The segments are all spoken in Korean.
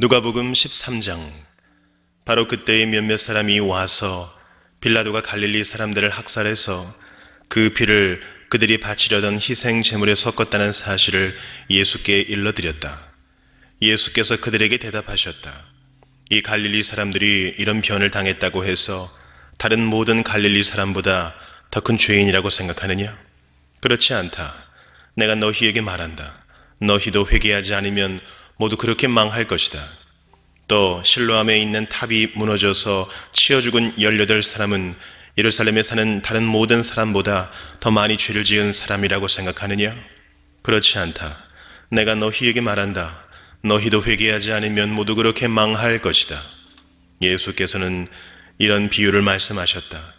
누가복음 13장. 바로 그때에 몇몇 사람이 와서 빌라도가 갈릴리 사람들을 학살해서 그 피를 그들이 바치려던 희생 제물에 섞었다는 사실을 예수께 일러드렸다. 예수께서 그들에게 대답하셨다. 이 갈릴리 사람들이 이런 변을 당했다고 해서 다른 모든 갈릴리 사람보다 더 큰 죄인이라고 생각하느냐? 그렇지 않다. 내가 너희에게 말한다. 너희도 회개하지 않으면 모두 그렇게 망할 것이다. 또 실로암에 있는 탑이 무너져서 치어 죽은 18사람은 예루살렘에 사는 다른 모든 사람보다 더 많이 죄를 지은 사람이라고 생각하느냐? 그렇지 않다. 내가 너희에게 말한다. 너희도 회개하지 않으면 모두 그렇게 망할 것이다. 예수께서는 이런 비유를 말씀하셨다.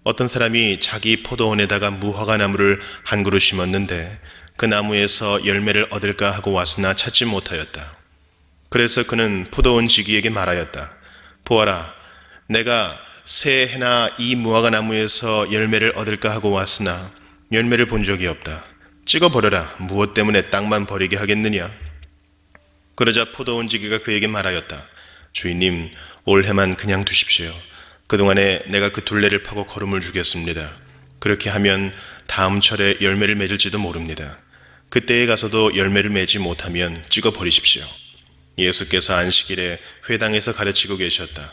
어떤 사람이 자기 포도원에다가 무화과 나무를 한 그루 심었는데 그 나무에서 열매를 얻을까 하고 왔으나 찾지 못하였다. 그래서 그는 포도원 지기에게 말하였다. 보아라, 내가 새 해나 이 무화과 나무에서 열매를 얻을까 하고 왔으나 열매를 본 적이 없다. 찍어버려라. 무엇 때문에 땅만 버리게 하겠느냐? 그러자 포도원 지기가 그에게 말하였다. 주인님, 올해만 그냥 두십시오. 그동안에 내가 그 둘레를 파고 거름을 주겠습니다. 그렇게 하면 다음 철에 열매를 맺을지도 모릅니다. 그때에 가서도 열매를 맺지 못하면 찍어버리십시오. 예수께서 안식일에 회당에서 가르치고 계셨다.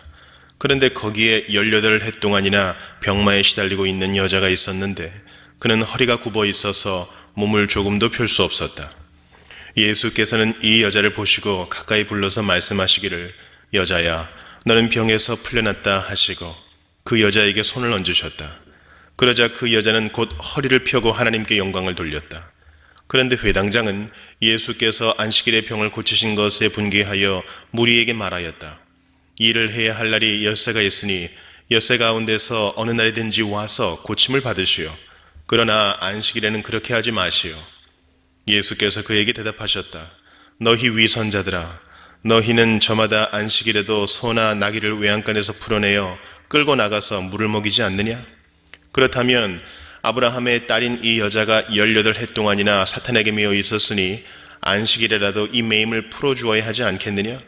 그런데 거기에 18해 동안이나 병마에 시달리고 있는 여자가 있었는데 그는 허리가 굽어 있어서 몸을 조금도 펼 수 없었다. 예수께서는 이 여자를 보시고 가까이 불러서 말씀하시기를 여자야, 너는 병에서 풀려났다 하시고 그 여자에게 손을 얹으셨다. 그러자 그 여자는 곧 허리를 펴고 하나님께 영광을 돌렸다. 그런데 회당장은 예수께서 안식일에 병을 고치신 것에 분개하여 무리에게 말하였다. 일을 해야 할 날이 엿새가 있으니 엿새 가운데서 어느 날이든지 와서 고침을 받으시오. 그러나 안식일에는 그렇게 하지 마시오. 예수께서 그에게 대답하셨다. 너희 위선자들아, 너희는 저마다 안식일에도 소나 나귀를 외양간에서 풀어내어 끌고 나가서 물을 먹이지 않느냐? 그렇다면 아브라함의 딸인 이 여자가 18해 동안이나 사탄에게 매여 있었으니 안식일에라도 이 매임을 풀어주어야 하지 않겠느냐?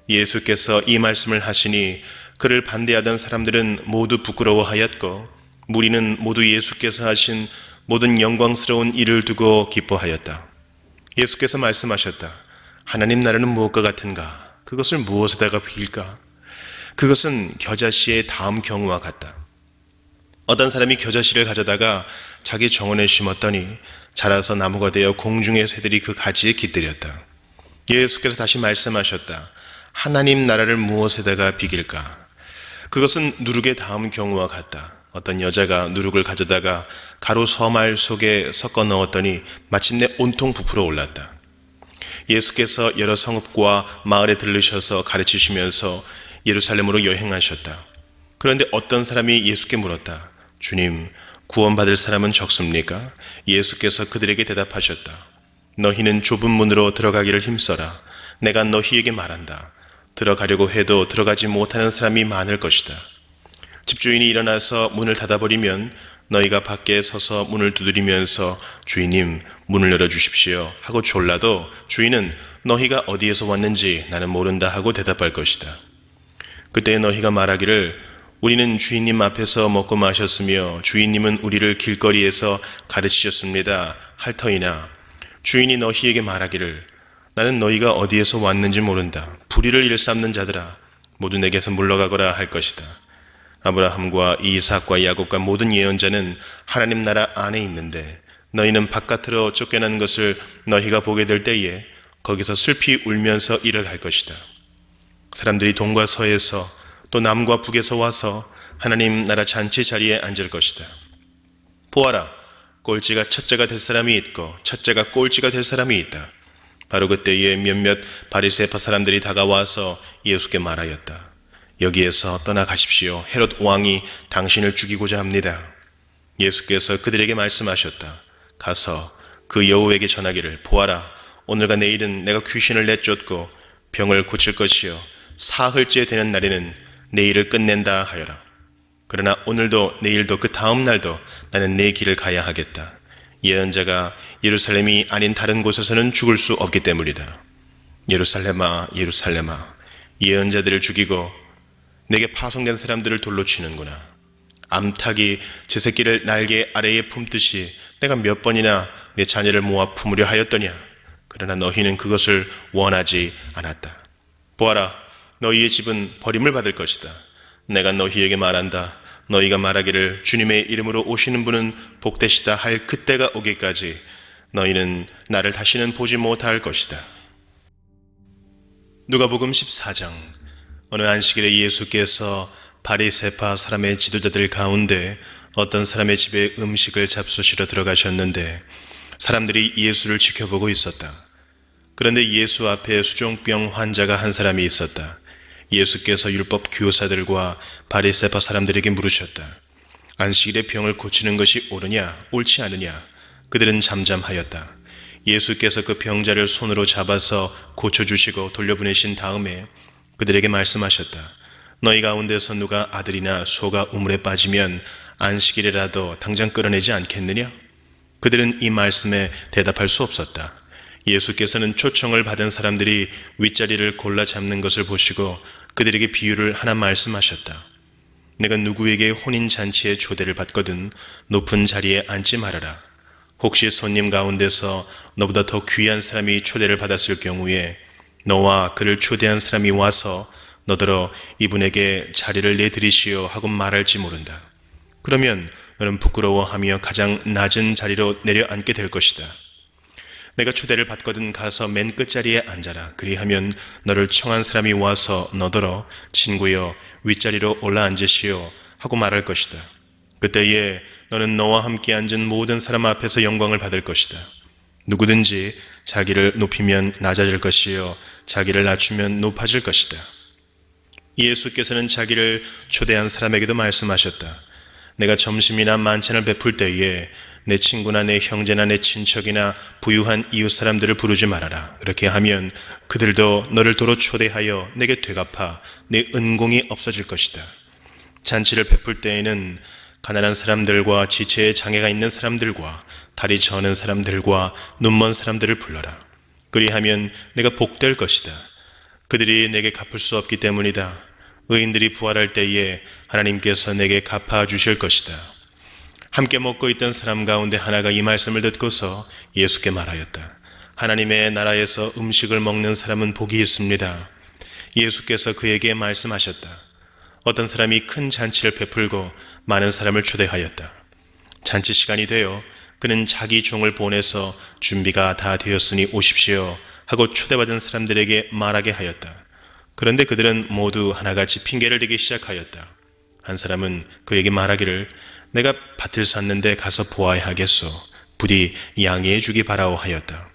예수께서 이 말씀을 하시니 그를 반대하던 사람들은 모두 부끄러워하였고 무리는 모두 예수께서 하신 모든 영광스러운 일을 두고 기뻐하였다. 예수께서 말씀하셨다. 하나님 나라는 무엇과 같은가? 그것을 무엇에다가 비길까? 그것은 겨자씨의 다음 경우와 같다. 어떤 사람이 겨자씨를 가져다가 자기 정원에 심었더니 자라서 나무가 되어 공중의 새들이 그 가지에 깃들였다. 예수께서 다시 말씀하셨다. 하나님 나라를 무엇에다가 비길까? 그것은 누룩의 다음 경우와 같다. 어떤 여자가 누룩을 가져다가 가루 서말 속에 섞어 넣었더니 마침내 온통 부풀어 올랐다. 예수께서 여러 성읍과 마을에 들르셔서 가르치시면서 예루살렘으로 여행하셨다. 그런데 어떤 사람이 예수께 물었다. 주님, 구원받을 사람은 적습니까? 예수께서 그들에게 대답하셨다. 너희는 좁은 문으로 들어가기를 힘써라. 내가 너희에게 말한다. 들어가려고 해도 들어가지 못하는 사람이 많을 것이다. 집주인이 일어나서 문을 닫아버리면 너희가 밖에 서서 문을 두드리면서 주인님, 문을 열어주십시오 하고 졸라도 주인은 너희가 어디에서 왔는지 나는 모른다 하고 대답할 것이다. 그때 너희가 말하기를 우리는 주인님 앞에서 먹고 마셨으며 주인님은 우리를 길거리에서 가르치셨습니다 할 터이나 주인이 너희에게 말하기를 나는 너희가 어디에서 왔는지 모른다. 불의를 일삼는 자들아 모두 내게서 물러가거라 할 것이다. 아브라함과 이삭과 야곱과 모든 예언자는 하나님 나라 안에 있는데 너희는 바깥으로 쫓겨난 것을 너희가 보게 될 때에 거기서 슬피 울면서 일을 할 것이다. 사람들이 동과 서에서 또 남과 북에서 와서 하나님 나라 잔치 자리에 앉을 것이다. 보아라, 꼴찌가 첫째가 될 사람이 있고 첫째가 꼴찌가 될 사람이 있다. 바로 그때에 몇몇 바리새파 사람들이 다가와서 예수께 말하였다. 여기에서 떠나가십시오. 헤롯 왕이 당신을 죽이고자 합니다. 예수께서 그들에게 말씀하셨다. 가서 그 여우에게 전하기를 보아라, 오늘과 내일은 내가 귀신을 내쫓고 병을 고칠 것이요 사흘째 되는 날에는 내 일을 끝낸다 하여라. 그러나 오늘도 내일도 그 다음 날도 나는 내 길을 가야 하겠다. 예언자가 예루살렘이 아닌 다른 곳에서는 죽을 수 없기 때문이다. 예루살렘아, 예루살렘아, 예언자들을 죽이고 내게 파송된 사람들을 돌로 치는구나. 암탉이 제 새끼를 날개 아래에 품듯이 내가 몇 번이나 내 자녀를 모아 품으려 하였더냐. 그러나 너희는 그것을 원하지 않았다. 보아라, 너희의 집은 버림을 받을 것이다. 내가 너희에게 말한다. 너희가 말하기를 주님의 이름으로 오시는 분은 복되시다 할 그때가 오기까지 너희는 나를 다시는 보지 못할 것이다. 누가복음 14장. 어느 안식일에 예수께서 바리새파 사람의 지도자들 가운데 어떤 사람의 집에 음식을 잡수시러 들어가셨는데 사람들이 예수를 지켜보고 있었다. 그런데 예수 앞에 수종병 환자가 한 사람이 있었다. 예수께서 율법 교사들과 바리새파 사람들에게 물으셨다. 안식일에 병을 고치는 것이 옳으냐, 옳지 않으냐? 그들은 잠잠하였다. 예수께서 그 병자를 손으로 잡아서 고쳐주시고 돌려보내신 다음에 그들에게 말씀하셨다. 너희 가운데서 누가 아들이나 소가 우물에 빠지면 안식일이라도 당장 끌어내지 않겠느냐? 그들은 이 말씀에 대답할 수 없었다. 예수께서는 초청을 받은 사람들이 윗자리를 골라 잡는 것을 보시고 그들에게 비유를 하나 말씀하셨다. 내가 누구에게 혼인잔치에 초대를 받거든 높은 자리에 앉지 말아라. 혹시 손님 가운데서 너보다 더 귀한 사람이 초대를 받았을 경우에 너와 그를 초대한 사람이 와서 너더러 이분에게 자리를 내드리시오 하고 말할지 모른다. 그러면 너는 부끄러워하며 가장 낮은 자리로 내려앉게 될 것이다. 내가 초대를 받거든 가서 맨 끝자리에 앉아라. 그리하면 너를 청한 사람이 와서 너더러 친구여 윗자리로 올라앉으시오 하고 말할 것이다. 그때에 너는 너와 함께 앉은 모든 사람 앞에서 영광을 받을 것이다. 누구든지 자기를 높이면 낮아질 것이요 자기를 낮추면 높아질 것이다. 예수께서는 자기를 초대한 사람에게도 말씀하셨다. 내가 점심이나 만찬을 베풀 때에 내 친구나 내 형제나 내 친척이나 부유한 이웃 사람들을 부르지 말아라. 그렇게 하면 그들도 너를 도로 초대하여 내게 되갚아 내 은공이 없어질 것이다. 잔치를 베풀 때에는 가난한 사람들과 지체에 장애가 있는 사람들과 다리 저는 사람들과 눈먼 사람들을 불러라. 그리하면 내가 복될 것이다. 그들이 내게 갚을 수 없기 때문이다. 의인들이 부활할 때에 하나님께서 내게 갚아 주실 것이다. 함께 먹고 있던 사람 가운데 하나가 이 말씀을 듣고서 예수께 말하였다. 하나님의 나라에서 음식을 먹는 사람은 복이 있습니다. 예수께서 그에게 말씀하셨다. 어떤 사람이 큰 잔치를 베풀고 많은 사람을 초대하였다. 잔치 시간이 되어 그는 자기 종을 보내서 준비가 다 되었으니 오십시오 하고 초대받은 사람들에게 말하게 하였다. 그런데 그들은 모두 하나같이 핑계를 대기 시작하였다. 한 사람은 그에게 말하기를 내가 밭을 샀는데 가서 보아야 하겠소. 부디 양해해 주기 바라오 하였다.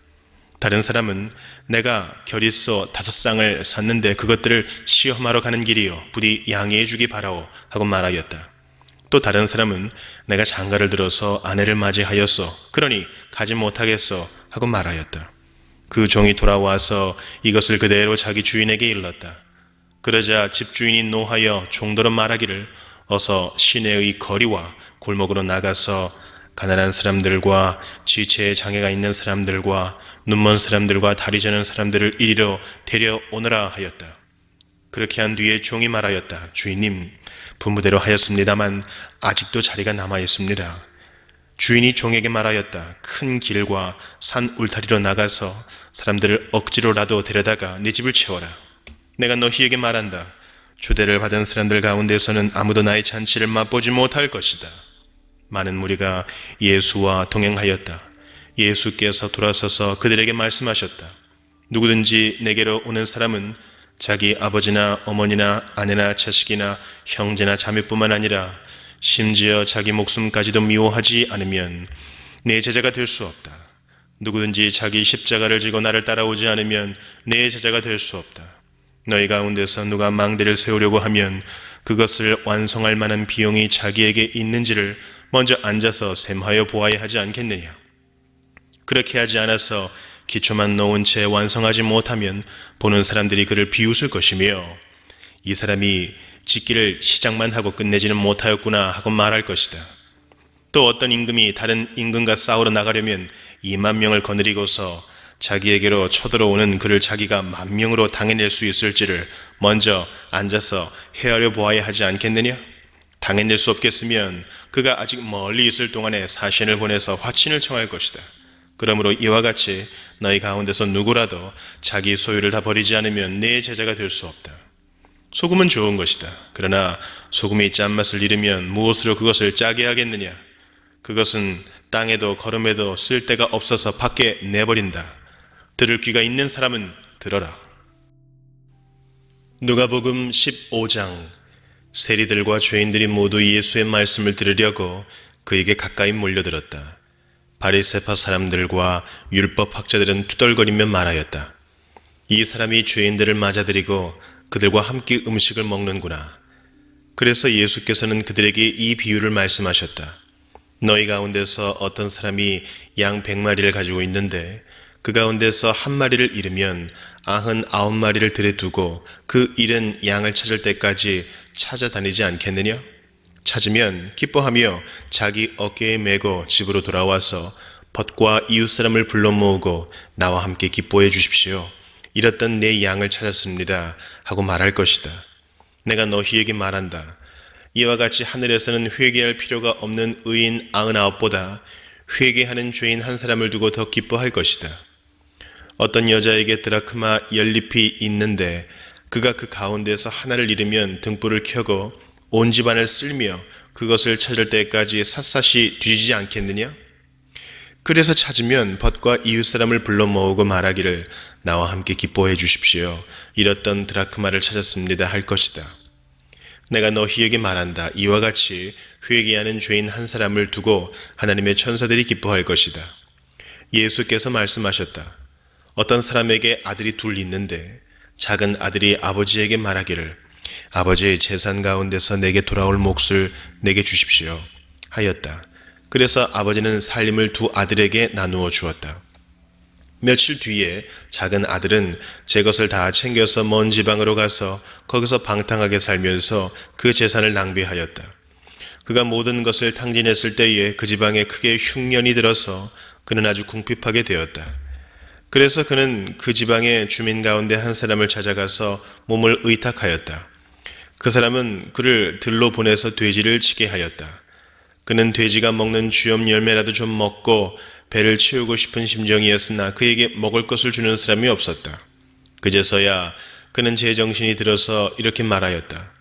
다른 사람은 내가 결의소 5쌍을 샀는데 그것들을 시험하러 가는 길이요. 부디 양해해 주기 바라오 하고 말하였다. 또 다른 사람은 내가 장가를 들어서 아내를 맞이하였소. 그러니 가지 못하겠소 하고 말하였다. 그 종이 돌아와서 이것을 그대로 자기 주인에게 일렀다. 그러자 집주인이 노하여 종더러 말하기를 어서 시내의 거리와 골목으로 나가서 가난한 사람들과 지체에 장애가 있는 사람들과 눈먼 사람들과 다리 저는 사람들을 이리로 데려오너라 하였다. 그렇게 한 뒤에 종이 말하였다. 주인님, 분부대로 하였습니다만 아직도 자리가 남아 있습니다. 주인이 종에게 말하였다. 큰 길과 산 울타리로 나가서 사람들을 억지로라도 데려다가 네 집을 채워라. 내가 너희에게 말한다. 초대를 받은 사람들 가운데서는 아무도 나의 잔치를 맛보지 못할 것이다. 많은 무리가 예수와 동행하였다. 예수께서 돌아서서 그들에게 말씀하셨다. 누구든지 내게로 오는 사람은 자기 아버지나 어머니나 아내나 자식이나 형제나 자매뿐만 아니라 심지어 자기 목숨까지도 미워하지 않으면 내 제자가 될 수 없다. 누구든지 자기 십자가를 지고 나를 따라오지 않으면 내 제자가 될 수 없다. 너희 가운데서 누가 망대를 세우려고 하면 그것을 완성할 만한 비용이 자기에게 있는지를 먼저 앉아서 셈하여 보아야 하지 않겠느냐. 그렇게 하지 않아서 기초만 놓은 채 완성하지 못하면 보는 사람들이 그를 비웃을 것이며 이 사람이 짓기를 시작만 하고 끝내지는 못하였구나 하고 말할 것이다. 또 어떤 임금이 다른 임금과 싸우러 나가려면 2만 명을 거느리고서 자기에게로 쳐들어오는 그를 자기가 만명으로 당해낼 수 있을지를 먼저 앉아서 헤아려 보아야 하지 않겠느냐? 당해낼 수 없겠으면 그가 아직 멀리 있을 동안에 사신을 보내서 화친을 청할 것이다. 그러므로 이와 같이 너희 가운데서 누구라도 자기 소유를 다 버리지 않으면 내 제자가 될 수 없다. 소금은 좋은 것이다. 그러나 소금이 짠맛을 잃으면 무엇으로 그것을 짜게 하겠느냐? 그것은 땅에도 거름에도 쓸데가 없어서 밖에 내버린다. 들을 귀가 있는 사람은 들어라. 누가복음 15장. 세리들과 죄인들이 모두 예수의 말씀을 들으려고 그에게 가까이 몰려들었다. 바리새파 사람들과 율법 학자들은 투덜거리며 말하였다. 이 사람이 죄인들을 맞아들이고 그들과 함께 음식을 먹는구나. 그래서 예수께서는 그들에게 이 비유를 말씀하셨다. 너희 가운데서 어떤 사람이 양 100마리를 가지고 있는데 그 가운데서 한 마리를 잃으면 99마리를 들에 두고 그 잃은 양을 찾을 때까지 찾아다니지 않겠느냐? 찾으면 기뻐하며 자기 어깨에 메고 집으로 돌아와서 벗과 이웃 사람을 불러 모으고 나와 함께 기뻐해 주십시오. 잃었던 내 양을 찾았습니다. 하고 말할 것이다. 내가 너희에게 말한다. 이와 같이 하늘에서는 회개할 필요가 없는 의인 99보다 회개하는 죄인 한 사람을 두고 더 기뻐할 것이다. 어떤 여자에게 드라크마 10립이 있는데 그가 그 가운데서 하나를 잃으면 등불을 켜고 온 집안을 쓸며 그것을 찾을 때까지 샅샅이 뒤지지 않겠느냐? 그래서 찾으면 벗과 이웃 사람을 불러 모으고 말하기를 나와 함께 기뻐해 주십시오. 잃었던 드라크마를 찾았습니다 할 것이다. 내가 너희에게 말한다. 이와 같이 회개하는 죄인 한 사람을 두고 하나님의 천사들이 기뻐할 것이다. 예수께서 말씀하셨다. 어떤 사람에게 아들이 둘 있는데 작은 아들이 아버지에게 말하기를 아버지 재산 가운데서 내게 돌아올 몫을 내게 주십시오 하였다. 그래서 아버지는 살림을 두 아들에게 나누어 주었다. 며칠 뒤에 작은 아들은 제 것을 다 챙겨서 먼 지방으로 가서 거기서 방탕하게 살면서 그 재산을 낭비하였다. 그가 모든 것을 탕진했을 때에 그 지방에 크게 흉년이 들어서 그는 아주 궁핍하게 되었다. 그래서 그는 그 지방의 주민 가운데 한 사람을 찾아가서 몸을 의탁하였다. 그 사람은 그를 들로 보내서 돼지를 치게 하였다. 그는 돼지가 먹는 쥐염 열매라도 좀 먹고 배를 채우고 싶은 심정이었으나 그에게 먹을 것을 주는 사람이 없었다. 그제서야 그는 제정신이 들어서 이렇게 말하였다.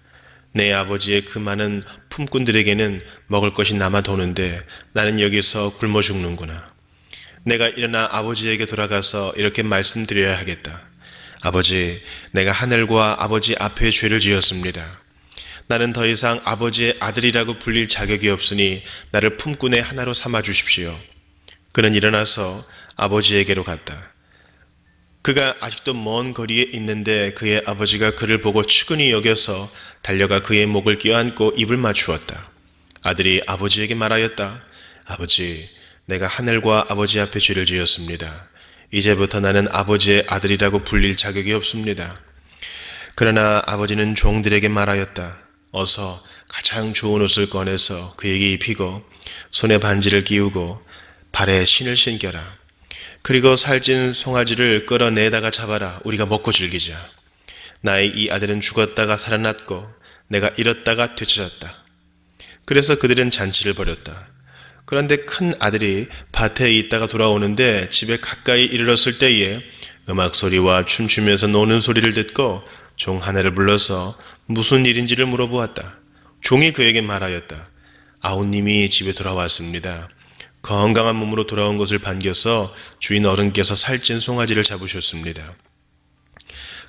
내 아버지의 그 많은 품꾼들에게는 먹을 것이 남아 도는데 나는 여기서 굶어 죽는구나. 내가 일어나 아버지에게 돌아가서 이렇게 말씀드려야 하겠다. 아버지, 내가 하늘과 아버지 앞에 죄를 지었습니다. 나는 더 이상 아버지의 아들이라고 불릴 자격이 없으니 나를 품꾼의 하나로 삼아 주십시오. 그는 일어나서 아버지에게로 갔다. 그가 아직도 먼 거리에 있는데 그의 아버지가 그를 보고 측은히 여겨서 달려가 그의 목을 껴안고 입을 맞추었다. 아들이 아버지에게 말하였다. 아버지, 내가 하늘과 아버지 앞에 죄를 지었습니다. 이제부터 나는 아버지의 아들이라고 불릴 자격이 없습니다. 그러나 아버지는 종들에게 말하였다. 어서 가장 좋은 옷을 꺼내서 그에게 입히고 손에 반지를 끼우고 발에 신을 신겨라. 그리고 살찐 송아지를 끌어내다가 잡아라. 우리가 먹고 즐기자. 나의 이 아들은 죽었다가 살아났고 내가 잃었다가 되찾았다. 그래서 그들은 잔치를 벌였다. 그런데 큰 아들이 밭에 있다가 돌아오는데 집에 가까이 이르렀을 때에 음악 소리와 춤추면서 노는 소리를 듣고 종 하나를 불러서 무슨 일인지를 물어보았다. 종이 그에게 말하였다. 아우님이 집에 돌아왔습니다. 건강한 몸으로 돌아온 것을 반겨서 주인 어른께서 살찐 송아지를 잡으셨습니다.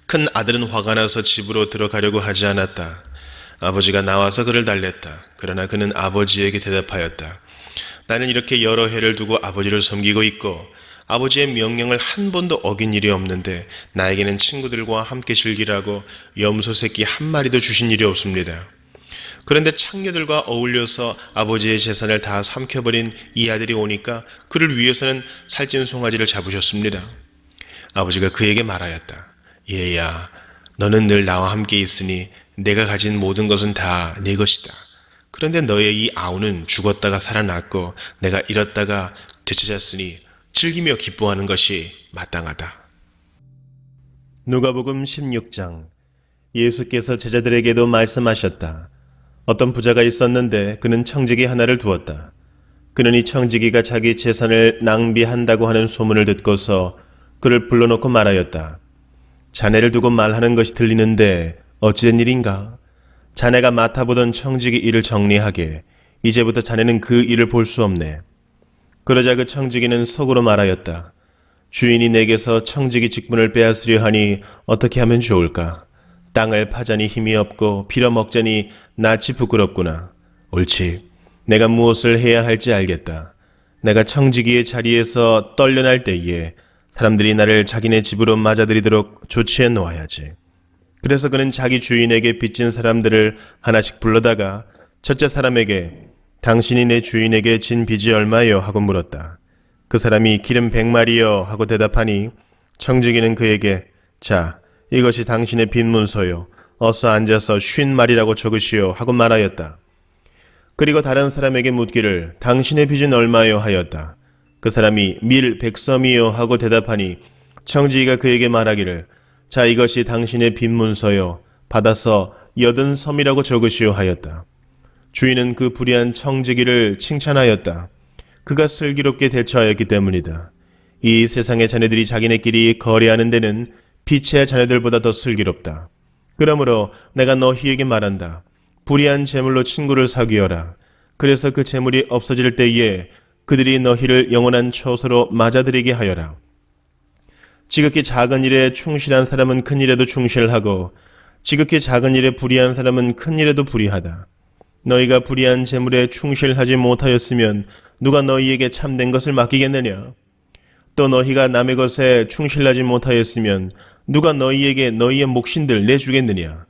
큰 아들은 화가 나서 집으로 들어가려고 하지 않았다. 아버지가 나와서 그를 달랬다. 그러나 그는 아버지에게 대답하였다. 나는 이렇게 여러 해를 두고 아버지를 섬기고 있고 아버지의 명령을 한 번도 어긴 일이 없는데 나에게는 친구들과 함께 즐기라고 염소 새끼 한 마리도 주신 일이 없습니다. 그런데 창녀들과 어울려서 아버지의 재산을 다 삼켜버린 이 아들이 오니까 그를 위해서는 살찐 송아지를 잡으셨습니다. 아버지가 그에게 말하였다. 얘야, 너는 늘 나와 함께 있으니 내가 가진 모든 것은 다 네 것이다. 그런데 너의 이 아우는 죽었다가 살아났고 내가 잃었다가 되찾았으니 즐기며 기뻐하는 것이 마땅하다. 누가복음 16장. 예수께서 제자들에게도 말씀하셨다. 어떤 부자가 있었는데 그는 청지기 하나를 두었다. 그는 이 청지기가 자기 재산을 낭비한다고 하는 소문을 듣고서 그를 불러놓고 말하였다. 자네를 두고 말하는 것이 들리는데 어찌된 일인가? 자네가 맡아보던 청지기 일을 정리하게. 이제부터 자네는 그 일을 볼 수 없네. 그러자 그 청지기는 속으로 말하였다. 주인이 내게서 청지기 직분을 빼앗으려 하니 어떻게 하면 좋을까? 땅을 파자니 힘이 없고 빌어먹자니 낯이 부끄럽구나. 옳지. 내가 무엇을 해야 할지 알겠다. 내가 청지기의 자리에서 떨려날 때에 사람들이 나를 자기네 집으로 맞아들이도록 조치해 놓아야지. 그래서 그는 자기 주인에게 빚진 사람들을 하나씩 불러다가 첫째 사람에게 당신이 내 주인에게 진 빚이 얼마요? 하고 물었다. 그 사람이 기름 100마리요 하고 대답하니 청지기는 그에게 자, 이것이 당신의 빚문서요. 어서 앉아서 50마리라고 적으시오 하고 말하였다. 그리고 다른 사람에게 묻기를 당신의 빚은 얼마요 하였다. 그 사람이 밀 100섬이요 하고 대답하니 청지기가 그에게 말하기를 자, 이것이 당신의 빚문서요. 받아서 80섬이라고 적으시오 하였다. 주인은 그 불의한 청지기를 칭찬하였다. 그가 슬기롭게 대처하였기 때문이다. 이 세상의 자네들이 자기네끼리 거래하는 데는 빛의 자네들보다 더 슬기롭다. 그러므로 내가 너희에게 말한다. 불의한 재물로 친구를 사귀어라. 그래서 그 재물이 없어질 때에 그들이 너희를 영원한 처소로 맞아들이게 하여라. 지극히 작은 일에 충실한 사람은 큰 일에도 충실하고 지극히 작은 일에 불의한 사람은 큰 일에도 불의하다. 너희가 불의한 재물에 충실하지 못하였으면 누가 너희에게 참된 것을 맡기겠느냐? 또 너희가 남의 것에 충실하지 못하였으면 누가 너희에게 너희의 몫인들 내주겠느냐?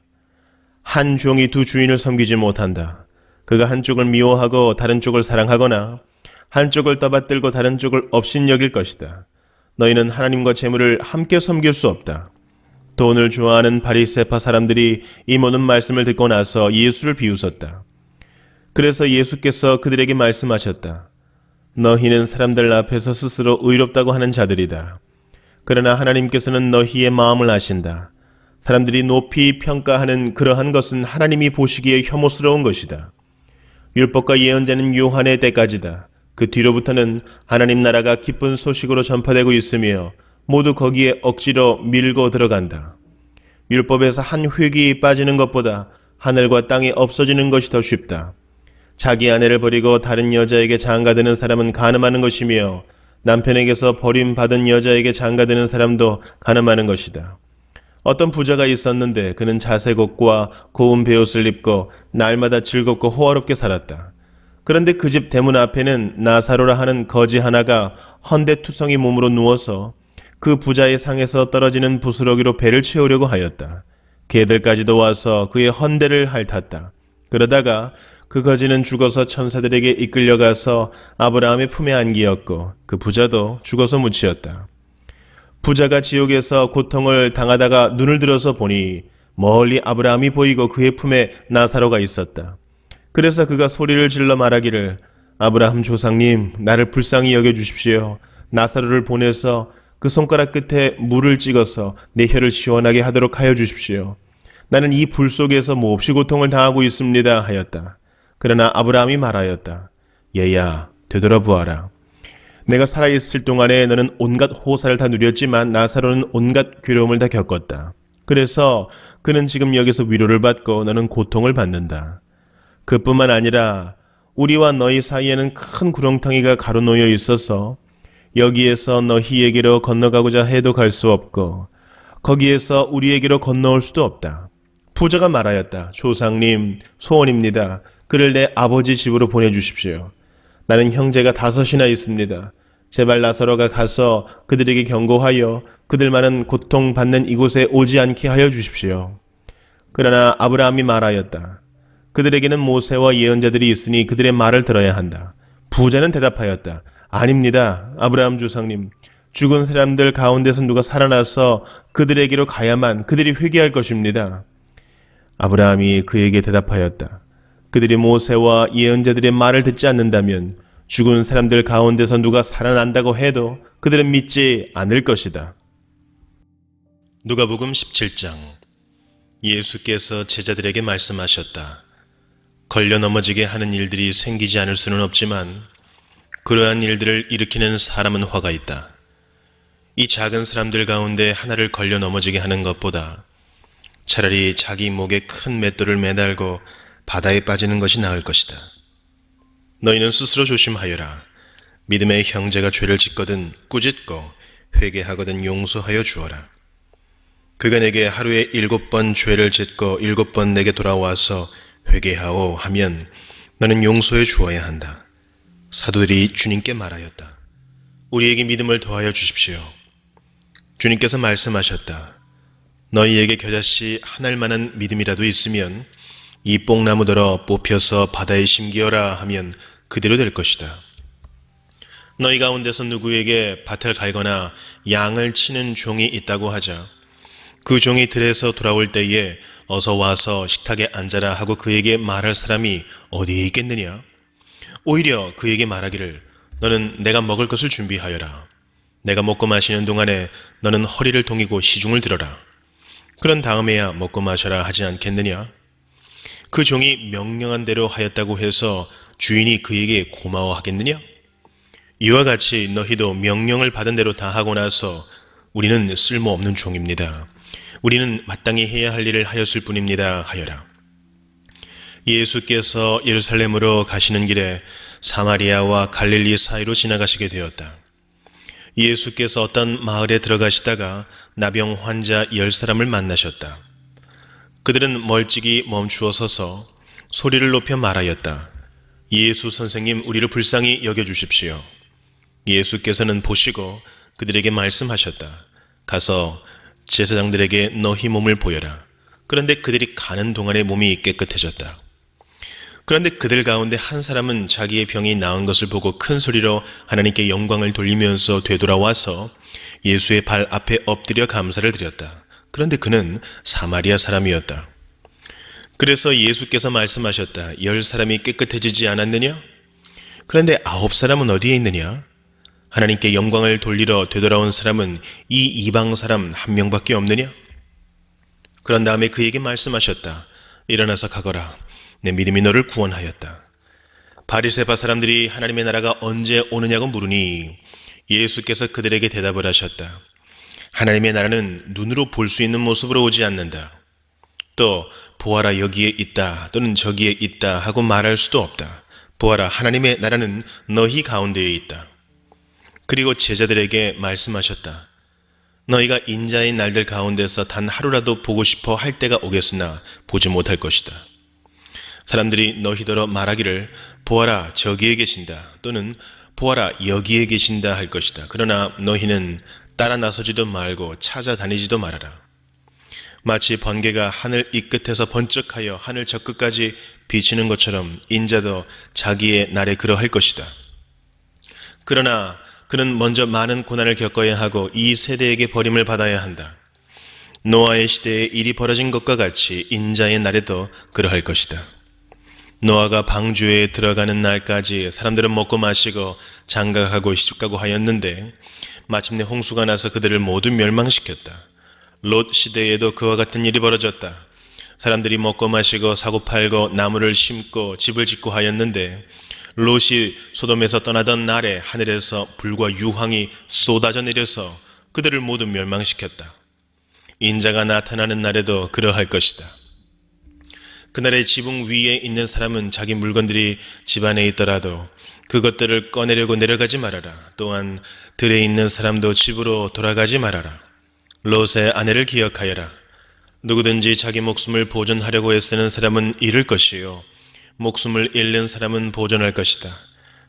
한 종이 두 주인을 섬기지 못한다. 그가 한쪽을 미워하고 다른 쪽을 사랑하거나 한쪽을 떠받들고 다른 쪽을 업신여길 것이다. 너희는 하나님과 재물을 함께 섬길 수 없다. 돈을 좋아하는 바리새파 사람들이 이 모든 말씀을 듣고 나서 예수를 비웃었다. 그래서 예수께서 그들에게 말씀하셨다. 너희는 사람들 앞에서 스스로 의롭다고 하는 자들이다. 그러나 하나님께서는 너희의 마음을 아신다. 사람들이 높이 평가하는 그러한 것은 하나님이 보시기에 혐오스러운 것이다. 율법과 예언자는 요한의 때까지다. 그 뒤로부터는 하나님 나라가 기쁜 소식으로 전파되고 있으며 모두 거기에 억지로 밀고 들어간다. 율법에서 한 획이 빠지는 것보다 하늘과 땅이 없어지는 것이 더 쉽다. 자기 아내를 버리고 다른 여자에게 장가드는 사람은 간음하는 것이며 남편에게서 버림받은 여자에게 장가드는 사람도 간음하는 것이다. 어떤 부자가 있었는데 그는 자색 옷과 고운 베옷을 입고 날마다 즐겁고 호화롭게 살았다. 그런데 그 집 대문 앞에는 나사로라 하는 거지 하나가 헌데투성이 몸으로 누워서 그 부자의 상에서 떨어지는 부스러기로 배를 채우려고 하였다. 개들까지도 와서 그의 헌데를 핥았다. 그러다가 그 거지는 죽어서 천사들에게 이끌려가서 아브라함의 품에 안기었고 그 부자도 죽어서 묻히었다. 부자가 지옥에서 고통을 당하다가 눈을 들어서 보니 멀리 아브라함이 보이고 그의 품에 나사로가 있었다. 그래서 그가 소리를 질러 말하기를 아브라함 조상님, 나를 불쌍히 여겨주십시오. 나사로를 보내서 그 손가락 끝에 물을 찍어서 내 혀를 시원하게 하도록 하여 주십시오. 나는 이 불 속에서 몹시 고통을 당하고 있습니다 하였다. 그러나 아브라함이 말하였다. 얘야, 되돌아보아라. 내가 살아있을 동안에 너는 온갖 호사를 다 누렸지만 나사로는 온갖 괴로움을 다 겪었다. 그래서 그는 지금 여기서 위로를 받고 너는 고통을 받는다. 그뿐만 아니라 우리와 너희 사이에는 큰 구렁텅이가 가로놓여 있어서 여기에서 너희에게로 건너가고자 해도 갈 수 없고 거기에서 우리에게로 건너올 수도 없다. 부자가 말하였다. 조상님, 소원입니다. 그를 내 아버지 집으로 보내주십시오. 나는 형제가 5이나 있습니다. 제발 나사로가 가서 그들에게 경고하여 그들만은 고통받는 이곳에 오지 않게 하여 주십시오. 그러나 아브라함이 말하였다. 그들에게는 모세와 예언자들이 있으니 그들의 말을 들어야 한다. 부자는 대답하였다. 아닙니다. 아브라함 조상님. 죽은 사람들 가운데서 누가 살아나서 그들에게로 가야만 그들이 회개할 것입니다. 아브라함이 그에게 대답하였다. 그들이 모세와 예언자들의 말을 듣지 않는다면 죽은 사람들 가운데서 누가 살아난다고 해도 그들은 믿지 않을 것이다. 누가복음 17장. 예수께서 제자들에게 말씀하셨다. 걸려 넘어지게 하는 일들이 생기지 않을 수는 없지만 그러한 일들을 일으키는 사람은 화가 있다. 이 작은 사람들 가운데 하나를 걸려 넘어지게 하는 것보다 차라리 자기 목에 큰 맷돌을 매달고 바다에 빠지는 것이 나을 것이다. 너희는 스스로 조심하여라. 믿음의 형제가 죄를 짓거든 꾸짖고 회개하거든 용서하여 주어라. 그가 내게 하루에 7번 죄를 짓고 7번 내게 돌아와서 회개하오 하면 너는 용서해 주어야 한다. 사도들이 주님께 말하였다. 우리에게 믿음을 더하여 주십시오. 주님께서 말씀하셨다. 너희에게 겨자씨 한 알만한 믿음이라도 있으면 이 뽕나무더러 뽑혀서 바다에 심기어라 하면 그대로 될 것이다. 너희 가운데서 누구에게 밭을 갈거나 양을 치는 종이 있다고 하자. 그 종이 들에서 돌아올 때에 어서 와서 식탁에 앉아라 하고 그에게 말할 사람이 어디에 있겠느냐? 오히려 그에게 말하기를 너는 내가 먹을 것을 준비하여라. 내가 먹고 마시는 동안에 너는 허리를 동이고 시중을 들어라. 그런 다음에야 먹고 마셔라 하지 않겠느냐? 그 종이 명령한 대로 하였다고 해서 주인이 그에게 고마워하겠느냐? 이와 같이 너희도 명령을 받은 대로 다 하고 나서 우리는 쓸모없는 종입니다. 우리는 마땅히 해야 할 일을 하였을 뿐입니다 하여라. 예수께서 예루살렘으로 가시는 길에 사마리아와 갈릴리 사이로 지나가시게 되었다. 예수께서 어떤 마을에 들어가시다가 나병 환자 10사람을 만나셨다. 그들은 멀찍이 멈추어 서서 소리를 높여 말하였다. 예수 선생님, 우리를 불쌍히 여겨주십시오. 예수께서는 보시고 그들에게 말씀하셨다. 가서 제사장들에게 너희 몸을 보여라. 그런데 그들이 가는 동안에 몸이 깨끗해졌다. 그런데 그들 가운데 한 사람은 자기의 병이 나은 것을 보고 큰 소리로 하나님께 영광을 돌리면서 되돌아와서 예수의 발 앞에 엎드려 감사를 드렸다. 그런데 그는 사마리아 사람이었다. 그래서 예수께서 말씀하셨다. 10사람이 깨끗해지지 않았느냐? 그런데 9사람은 어디에 있느냐? 하나님께 영광을 돌리러 되돌아온 사람은 이 이방 사람 한 명밖에 없느냐? 그런 다음에 그에게 말씀하셨다. 일어나서 가거라. 내 믿음이 너를 구원하였다. 바리새파 사람들이 하나님의 나라가 언제 오느냐고 물으니 예수께서 그들에게 대답을 하셨다. 하나님의 나라는 눈으로 볼 수 있는 모습으로 오지 않는다. 또 보아라 여기에 있다 또는 저기에 있다 하고 말할 수도 없다. 보아라 하나님의 나라는 너희 가운데에 있다. 그리고 제자들에게 말씀하셨다. 너희가 인자의 날들 가운데서 단 하루라도 보고 싶어 할 때가 오겠으나 보지 못할 것이다. 사람들이 너희더러 말하기를 보아라 저기에 계신다 또는 보아라 여기에 계신다 할 것이다. 그러나 너희는 따라 나서지도 말고 찾아다니지도 말아라. 마치 번개가 하늘 이 끝에서 번쩍하여 하늘 저 끝까지 비치는 것처럼 인자도 자기의 날에 그러할 것이다. 그러나 그는 먼저 많은 고난을 겪어야 하고 이 세대에게 버림을 받아야 한다. 노아의 시대에 일이 벌어진 것과 같이 인자의 날에도 그러할 것이다. 노아가 방주에 들어가는 날까지 사람들은 먹고 마시고 장가가고 시집가고 하였는데 마침내 홍수가 나서 그들을 모두 멸망시켰다. 롯 시대에도 그와 같은 일이 벌어졌다. 사람들이 먹고 마시고 사고 팔고 나무를 심고 집을 짓고 하였는데 롯이 소돔에서 떠나던 날에 하늘에서 불과 유황이 쏟아져 내려서 그들을 모두 멸망시켰다. 인자가 나타나는 날에도 그러할 것이다. 그날의 지붕 위에 있는 사람은 자기 물건들이 집 안에 있더라도 그것들을 꺼내려고 내려가지 말아라. 또한 들에 있는 사람도 집으로 돌아가지 말아라. 롯의 아내를 기억하여라. 누구든지 자기 목숨을 보존하려고 애쓰는 사람은 잃을 것이요 목숨을 잃는 사람은 보존할 것이다.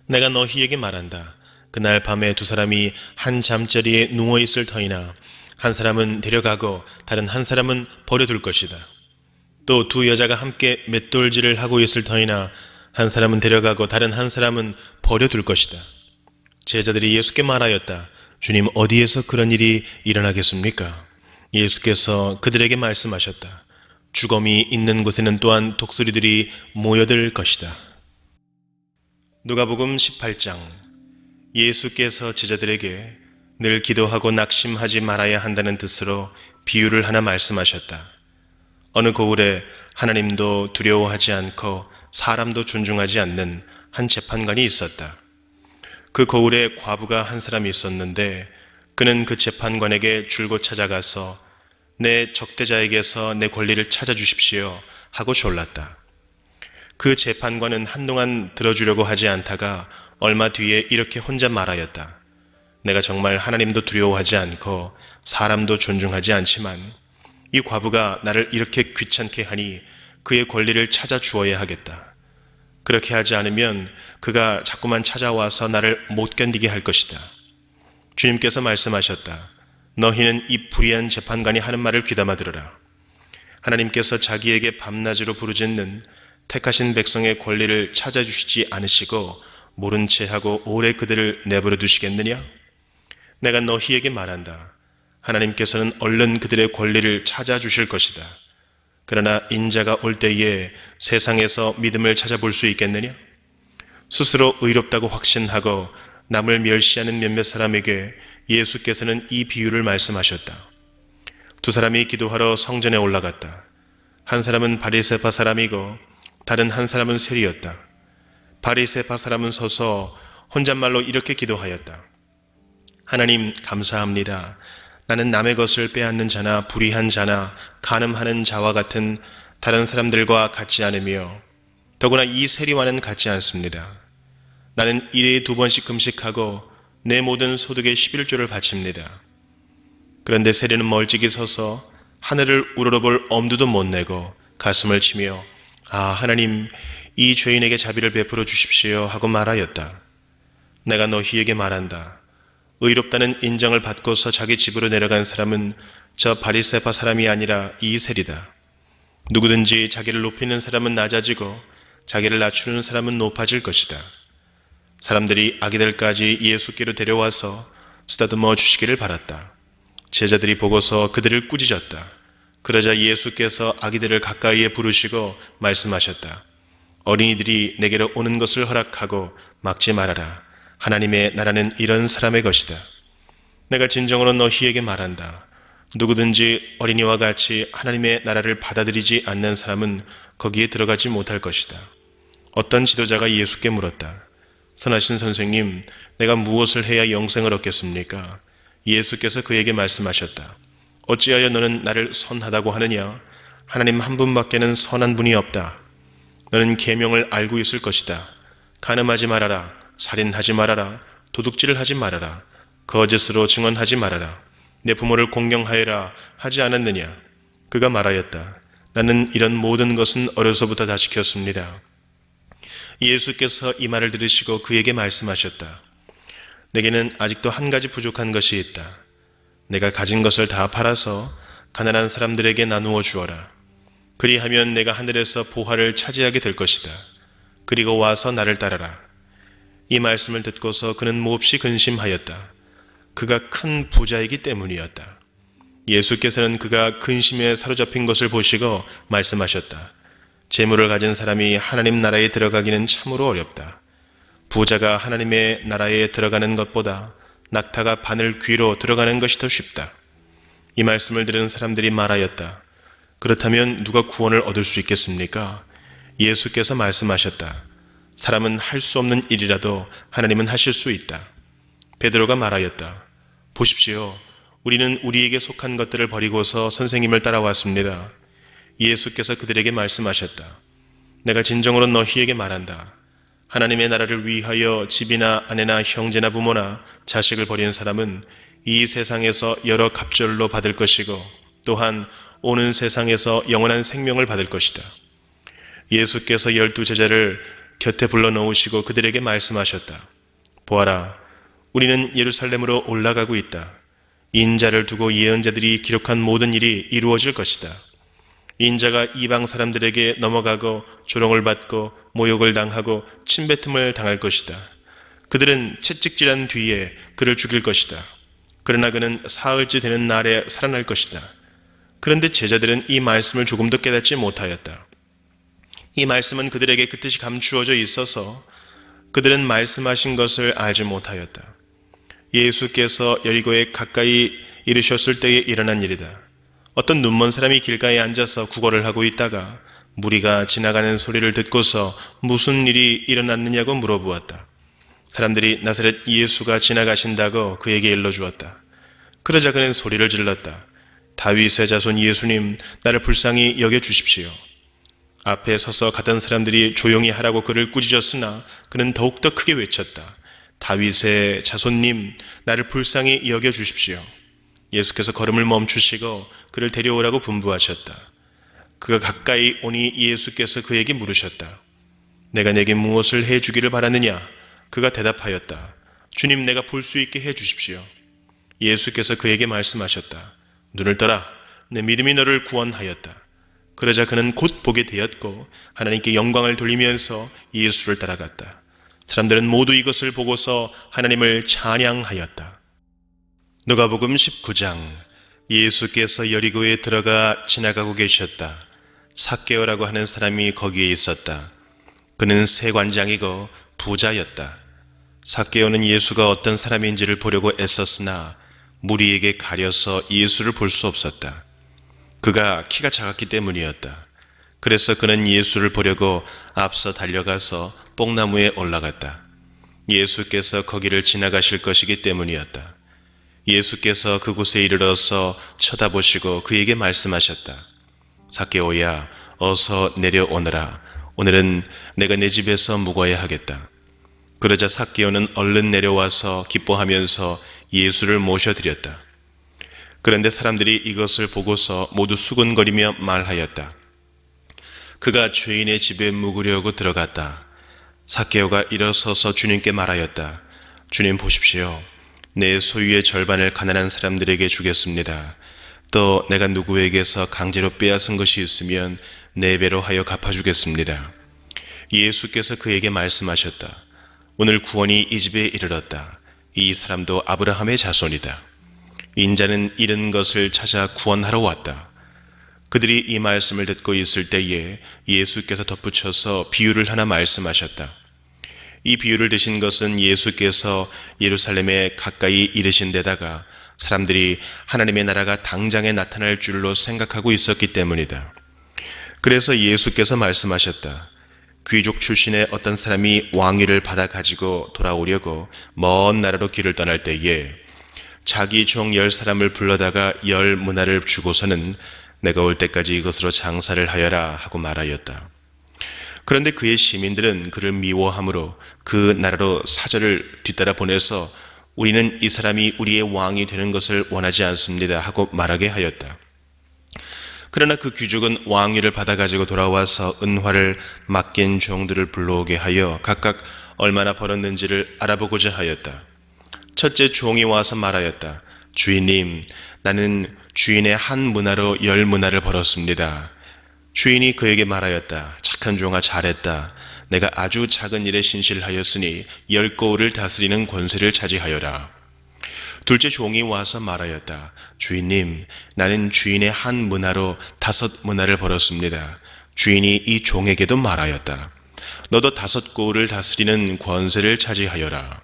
내가 너희에게 말한다. 그날 밤에 두 사람이 한 잠자리에 누워있을 터이나 한 사람은 데려가고 다른 한 사람은 버려둘 것이다. 또 두 여자가 함께 맷돌질을 하고 있을 터이나 한 사람은 데려가고 다른 한 사람은 버려둘 것이다. 제자들이 예수께 말하였다. 주님, 어디에서 그런 일이 일어나겠습니까? 예수께서 그들에게 말씀하셨다. 주검이 있는 곳에는 또한 독수리들이 모여들 것이다. 누가복음 18장. 예수께서 제자들에게 늘 기도하고 낙심하지 말아야 한다는 뜻으로 비유를 하나 말씀하셨다. 어느 고을에 하나님도 두려워하지 않고 사람도 존중하지 않는 한 재판관이 있었다. 그 고을에 과부가 한 사람이 있었는데 그는 그 재판관에게 줄곧 찾아가서 내 적대자에게서 내 권리를 찾아주십시오 하고 졸랐다. 그 재판관은 한동안 들어주려고 하지 않다가 얼마 뒤에 이렇게 혼자 말하였다. 내가 정말 하나님도 두려워하지 않고 사람도 존중하지 않지만 이 과부가 나를 이렇게 귀찮게 하니 그의 권리를 찾아주어야 하겠다. 그렇게 하지 않으면 그가 자꾸만 찾아와서 나를 못 견디게 할 것이다. 주님께서 말씀하셨다. 너희는 이 불의한 재판관이 하는 말을 귀담아 들으라. 하나님께서 자기에게 밤낮으로 부르짖는 택하신 백성의 권리를 찾아주시지 않으시고 모른 채 하고 오래 그들을 내버려 두시겠느냐? 내가 너희에게 말한다. 하나님께서는 얼른 그들의 권리를 찾아주실 것이다. 그러나 인자가 올 때에 세상에서 믿음을 찾아볼 수 있겠느냐? 스스로 의롭다고 확신하고 남을 멸시하는 몇몇 사람에게 예수께서는 이 비유를 말씀하셨다. 두 사람이 기도하러 성전에 올라갔다. 한 사람은 바리새파 사람이고 다른 한 사람은 세리였다. 바리새파 사람은 서서 혼잣말로 이렇게 기도하였다. 하나님 감사합니다. 나는 남의 것을 빼앗는 자나 불의한 자나 간음하는 자와 같은 다른 사람들과 같지 않으며 더구나 이 세리와는 같지 않습니다. 나는 일에 2번씩 금식하고 내 모든 소득의 11조를 바칩니다. 그런데 세리는 멀찍이 서서 하늘을 우러러볼 엄두도 못 내고 가슴을 치며 하나님 이 죄인에게 자비를 베풀어 주십시오 하고 말하였다. 내가 너희에게 말한다. 의롭다는 인정을 받고서 자기 집으로 내려간 사람은 저 바리새파 사람이 아니라 이 세리다. 누구든지 자기를 높이는 사람은 낮아지고 자기를 낮추는 사람은 높아질 것이다. 사람들이 아기들까지 예수께로 데려와서 쓰다듬어 주시기를 바랐다. 제자들이 보고서 그들을 꾸짖었다. 그러자 예수께서 아기들을 가까이에 부르시고 말씀하셨다. 어린이들이 내게로 오는 것을 허락하고 막지 말아라. 하나님의 나라는 이런 사람의 것이다. 내가 진정으로 너희에게 말한다. 누구든지 어린이와 같이 하나님의 나라를 받아들이지 않는 사람은 거기에 들어가지 못할 것이다. 어떤 지도자가 예수께 물었다. 선하신 선생님, 내가 무엇을 해야 영생을 얻겠습니까? 예수께서 그에게 말씀하셨다. 어찌하여 너는 나를 선하다고 하느냐? 하나님 한 분밖에는 선한 분이 없다. 너는 계명을 알고 있을 것이다. 간음하지 말아라. 살인하지 말아라. 도둑질을 하지 말아라. 거짓으로 증언하지 말아라. 내 부모를 공경하여라 하지 않았느냐? 그가 말하였다. 나는 이런 모든 것은 어려서부터 다 지켰습니다. 예수께서 이 말을 들으시고 그에게 말씀하셨다. 내게는 아직도 한 가지 부족한 것이 있다. 내가 가진 것을 다 팔아서 가난한 사람들에게 나누어 주어라. 그리하면 내가 하늘에서 보화를 차지하게 될 것이다. 그리고 와서 나를 따르라. 이 말씀을 듣고서 그는 몹시 근심하였다. 그가 큰 부자이기 때문이었다. 예수께서는 그가 근심에 사로잡힌 것을 보시고 말씀하셨다. 재물을 가진 사람이 하나님 나라에 들어가기는 참으로 어렵다. 부자가 하나님의 나라에 들어가는 것보다 낙타가 바늘 귀로 들어가는 것이 더 쉽다. 이 말씀을 들은 사람들이 말하였다. 그렇다면 누가 구원을 얻을 수 있겠습니까? 예수께서 말씀하셨다. 사람은 할 수 없는 일이라도 하나님은 하실 수 있다. 베드로가 말하였다. 보십시오. 우리는 우리에게 속한 것들을 버리고서 선생님을 따라왔습니다. 예수께서 그들에게 말씀하셨다. 내가 진정으로 너희에게 말한다. 하나님의 나라를 위하여 집이나 아내나 형제나 부모나 자식을 버리는 사람은 이 세상에서 여러 갑절로 받을 것이고 또한 오는 세상에서 영원한 생명을 받을 것이다. 예수께서 12 제자를 곁에 불러놓으시고 그들에게 말씀하셨다. 보아라, 우리는 예루살렘으로 올라가고 있다. 인자를 두고 예언자들이 기록한 모든 일이 이루어질 것이다. 인자가 이방 사람들에게 넘어가고 조롱을 받고 모욕을 당하고 침뱉음을 당할 것이다. 그들은 채찍질한 뒤에 그를 죽일 것이다. 그러나 그는 사흘째 되는 날에 살아날 것이다. 그런데 제자들은 이 말씀을 조금도 깨닫지 못하였다. 이 말씀은 그들에게 그 뜻이 감추어져 있어서 그들은 말씀하신 것을 알지 못하였다. 예수께서 여리고에 가까이 이르셨을 때에 일어난 일이다. 어떤 눈먼 사람이 길가에 앉아서 구걸을 하고 있다가 무리가 지나가는 소리를 듣고서 무슨 일이 일어났느냐고 물어보았다. 사람들이 나사렛 예수가 지나가신다고 그에게 일러주었다. 그러자 그는 소리를 질렀다. 다윗의 자손 예수님, 나를 불쌍히 여겨주십시오. 앞에 서서 가던 사람들이 조용히 하라고 그를 꾸짖었으나 그는 더욱더 크게 외쳤다. 다윗의 자손님, 나를 불쌍히 여겨주십시오. 예수께서 걸음을 멈추시고 그를 데려오라고 분부하셨다. 그가 가까이 오니 예수께서 그에게 물으셨다. 내가 내게 무엇을 해주기를 바라느냐? 그가 대답하였다. 주님, 내가 볼 수 있게 해주십시오. 예수께서 그에게 말씀하셨다. 눈을 떠라. 내 믿음이 너를 구원하였다. 그러자 그는 곧 보게 되었고 하나님께 영광을 돌리면서 예수를 따라갔다. 사람들은 모두 이것을 보고서 하나님을 찬양하였다. 누가복음 19장. 예수께서 여리고에 들어가 지나가고 계셨다. 삭개오라고 하는 사람이 거기에 있었다. 그는 세관장이고 부자였다. 삭개오는 예수가 어떤 사람인지를 보려고 애썼으나 무리에게 가려서 예수를 볼 수 없었다. 그가 키가 작았기 때문이었다. 그래서 그는 예수를 보려고 앞서 달려가서 뽕나무에 올라갔다. 예수께서 거기를 지나가실 것이기 때문이었다. 예수께서 그곳에 이르러서 쳐다보시고 그에게 말씀하셨다. 삭개오야, 어서 내려오너라. 오늘은 내가 내 집에서 묵어야 하겠다. 그러자 삭개오는 얼른 내려와서 기뻐하면서 예수를 모셔드렸다. 그런데 사람들이 이것을 보고서 모두 수군거리며 말하였다. 그가 죄인의 집에 묵으려고 들어갔다. 삭개오가 일어서서 주님께 말하였다. 주님 보십시오. 내 소유의 절반을 가난한 사람들에게 주겠습니다. 또 내가 누구에게서 강제로 빼앗은 것이 있으면 4배로 하여 갚아주겠습니다. 예수께서 그에게 말씀하셨다. 오늘 구원이 이 집에 이르렀다. 이 사람도 아브라함의 자손이다. 인자는 잃은 것을 찾아 구원하러 왔다. 그들이 이 말씀을 듣고 있을 때에 예수께서 덧붙여서 비유를 하나 말씀하셨다. 이 비유를 드신 것은 예수께서 예루살렘에 가까이 이르신 데다가 사람들이 하나님의 나라가 당장에 나타날 줄로 생각하고 있었기 때문이다. 그래서 예수께서 말씀하셨다. 귀족 출신의 어떤 사람이 왕위를 받아 가지고 돌아오려고 먼 나라로 길을 떠날 때에 자기 종 10사람을 불러다가 10문화를 주고서는 내가 올 때까지 이것으로 장사를 하여라 하고 말하였다. 그런데 그의 시민들은 그를 미워함으로 그 나라로 사절을 뒤따라 보내서 우리는 이 사람이 우리의 왕이 되는 것을 원하지 않습니다 하고 말하게 하였다. 그러나 그 귀족은 왕위를 받아가지고 돌아와서 은화를 맡긴 종들을 불러오게 하여 각각 얼마나 벌었는지를 알아보고자 하였다. 첫째 종이 와서 말하였다. 주인님, 나는 주인의 한 문화로 10문화를 벌었습니다. 주인이 그에게 말하였다. 착한 종아, 잘했다. 내가 아주 작은 일에 신실하였으니 10고을을 다스리는 권세를 차지하여라. 둘째 종이 와서 말하였다. 주인님, 나는 주인의 한 문화로 5문화를 벌었습니다. 주인이 이 종에게도 말하였다. 너도 5고을을 다스리는 권세를 차지하여라.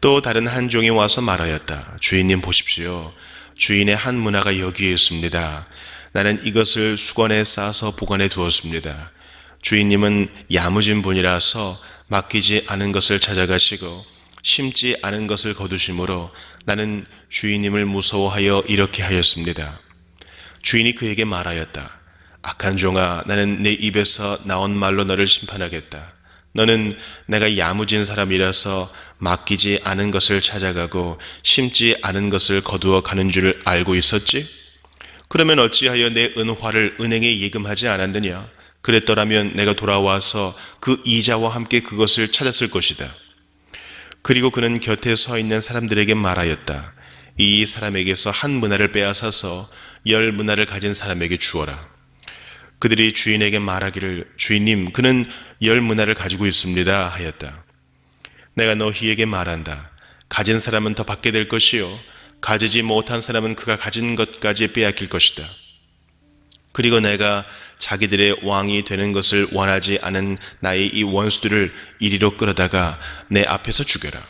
또 다른 한 종이 와서 말하였다. 주인님 보십시오. 주인의 한 문화가 여기에 있습니다. 나는 이것을 수건에 싸서 보관해 두었습니다. 주인님은 야무진 분이라서 맡기지 않은 것을 찾아가시고 심지 않은 것을 거두심으로 나는 주인님을 무서워하여 이렇게 하였습니다. 주인이 그에게 말하였다. 악한 종아, 나는 내 입에서 나온 말로 너를 심판하겠다. 너는 내가 야무진 사람이라서 맡기지 않은 것을 찾아가고 심지 않은 것을 거두어 가는 줄 알고 있었지? 그러면 어찌하여 내 은화를 은행에 예금하지 않았느냐? 그랬더라면 내가 돌아와서 그 이자와 함께 그것을 찾았을 것이다. 그리고 그는 곁에 서 있는 사람들에게 말하였다. 이 사람에게서 한 문화를 빼앗아서 10문화를 가진 사람에게 주어라. 그들이 주인에게 말하기를 주인님, 그는 10문화를 가지고 있습니다 하였다. 내가 너희에게 말한다. 가진 사람은 더 받게 될 것이요 가지지 못한 사람은 그가 가진 것까지 빼앗길 것이다. 그리고 내가 자기들의 왕이 되는 것을 원하지 않은 나의 이 원수들을 이리로 끌어다가 내 앞에서 죽여라.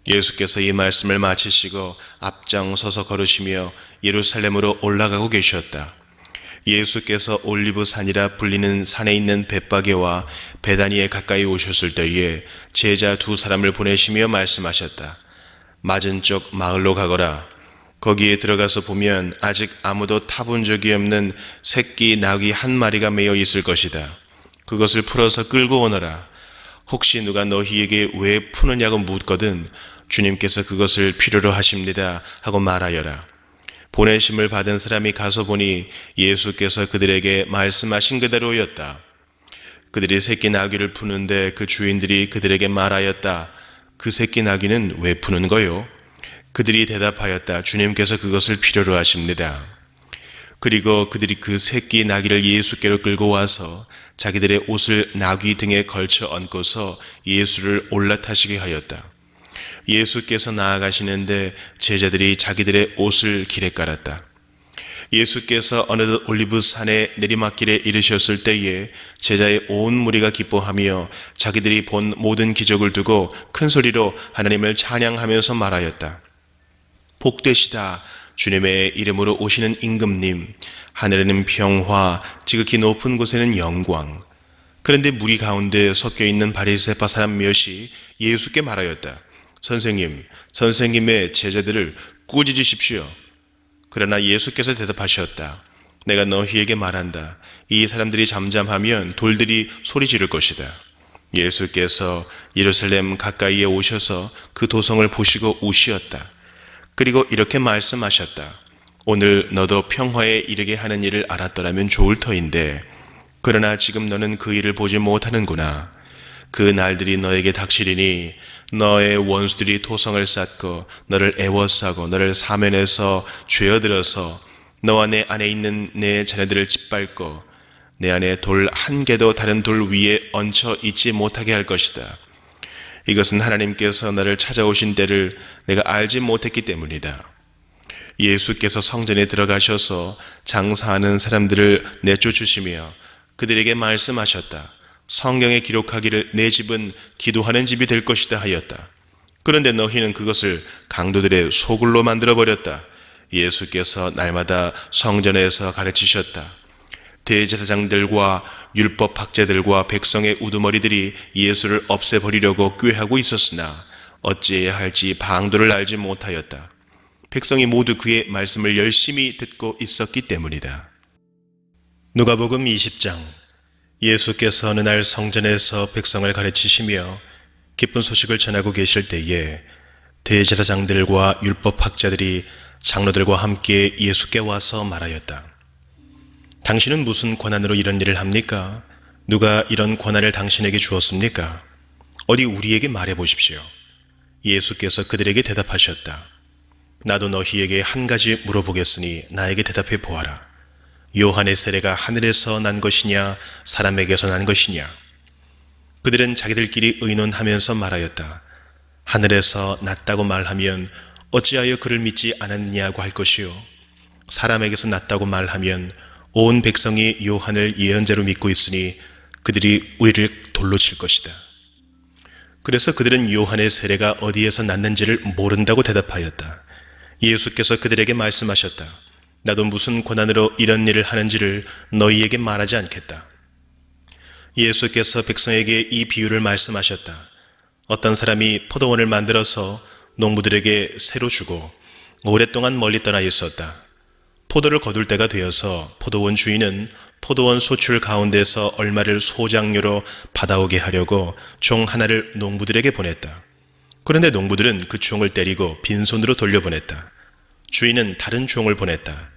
예수께서 이 말씀을 마치시고 앞장서서 걸으시며 예루살렘으로 올라가고 계셨다. 예수께서 올리브산이라 불리는 산에 있는 벳바게와 베다니에 가까이 오셨을 때에 제자 두 사람을 보내시며 말씀하셨다. 맞은쪽 마을로 가거라. 거기에 들어가서 보면 아직 아무도 타본 적이 없는 새끼 나귀 한 마리가 매여 있을 것이다. 그것을 풀어서 끌고 오너라. 혹시 누가 너희에게 왜 푸느냐고 묻거든 주님께서 그것을 필요로 하십니다 하고 말하여라. 보내심을 받은 사람이 가서 보니 예수께서 그들에게 말씀하신 그대로였다. 그들이 새끼 나귀를 푸는데 그 주인들이 그들에게 말하였다. 그 새끼 나귀는 왜 푸는 거요? 그들이 대답하였다. 주님께서 그것을 필요로 하십니다. 그리고 그들이 그 새끼 나귀를 예수께로 끌고 와서 자기들의 옷을 나귀 등에 걸쳐 얹고서 예수를 올라타시게 하였다. 예수께서 나아가시는데 제자들이 자기들의 옷을 길에 깔았다. 예수께서 어느덧 올리브산의 내리막길에 이르셨을 때에 제자의 온 무리가 기뻐하며 자기들이 본 모든 기적을 두고 큰 소리로 하나님을 찬양하면서 말하였다. 복되시다. 주님의 이름으로 오시는 임금님. 하늘에는 평화, 지극히 높은 곳에는 영광. 그런데 무리 가운데 섞여 있는 바리새파 사람 몇이 예수께 말하였다. 선생님, 선생님의 제자들을 꾸짖으십시오. 그러나 예수께서 대답하셨다. 내가 너희에게 말한다. 이 사람들이 잠잠하면 돌들이 소리 지를 것이다. 예수께서 예루살렘 가까이에 오셔서 그 도성을 보시고 우시었다. 그리고 이렇게 말씀하셨다. 오늘 너도 평화에 이르게 하는 일을 알았더라면 좋을 터인데 그러나 지금 너는 그 일을 보지 못하는구나. 그 날들이 너에게 닥치리니 너의 원수들이 토성을 쌓고 너를 애워싸고 너를 사면해서 죄어들어서 너와 내 안에 있는 내 자녀들을 짓밟고 내 안에 돌 한 개도 다른 돌 위에 얹혀 있지 못하게 할 것이다. 이것은 하나님께서 너를 찾아오신 때를 내가 알지 못했기 때문이다. 예수께서 성전에 들어가셔서 장사하는 사람들을 내쫓으시며 그들에게 말씀하셨다. 성경에 기록하기를 내 집은 기도하는 집이 될 것이다 하였다. 그런데 너희는 그것을 강도들의 소굴로 만들어버렸다. 예수께서 날마다 성전에서 가르치셨다. 대제사장들과 율법학자들과 백성의 우두머리들이 예수를 없애버리려고 꾀하고 있었으나 어찌해야 할지 방도를 알지 못하였다. 백성이 모두 그의 말씀을 열심히 듣고 있었기 때문이다. 누가복음 20장. 예수께서 어느 날 성전에서 백성을 가르치시며 기쁜 소식을 전하고 계실 때에 대제사장들과 율법학자들이 장로들과 함께 예수께 와서 말하였다. 당신은 무슨 권한으로 이런 일을 합니까? 누가 이런 권한을 당신에게 주었습니까? 어디 우리에게 말해 보십시오. 예수께서 그들에게 대답하셨다. 나도 너희에게 한 가지 물어보겠으니 나에게 대답해 보아라. 요한의 세례가 하늘에서 난 것이냐 사람에게서 난 것이냐? 그들은 자기들끼리 의논하면서 말하였다. 하늘에서 났다고 말하면 어찌하여 그를 믿지 않았느냐고 할 것이요. 사람에게서 났다고 말하면 온 백성이 요한을 예언자로 믿고 있으니 그들이 우리를 돌로 칠 것이다. 그래서 그들은 요한의 세례가 어디에서 났는지를 모른다고 대답하였다. 예수께서 그들에게 말씀하셨다. 나도 무슨 권한으로 이런 일을 하는지를 너희에게 말하지 않겠다. 예수께서 백성에게 이 비유를 말씀하셨다. 어떤 사람이 포도원을 만들어서 농부들에게 새로 주고 오랫동안 멀리 떠나 있었다. 포도를 거둘 때가 되어서 포도원 주인은 포도원 소출 가운데서 얼마를 소장료로 받아오게 하려고 종 하나를 농부들에게 보냈다. 그런데 농부들은 그 종을 때리고 빈손으로 돌려보냈다. 주인은 다른 종을 보냈다.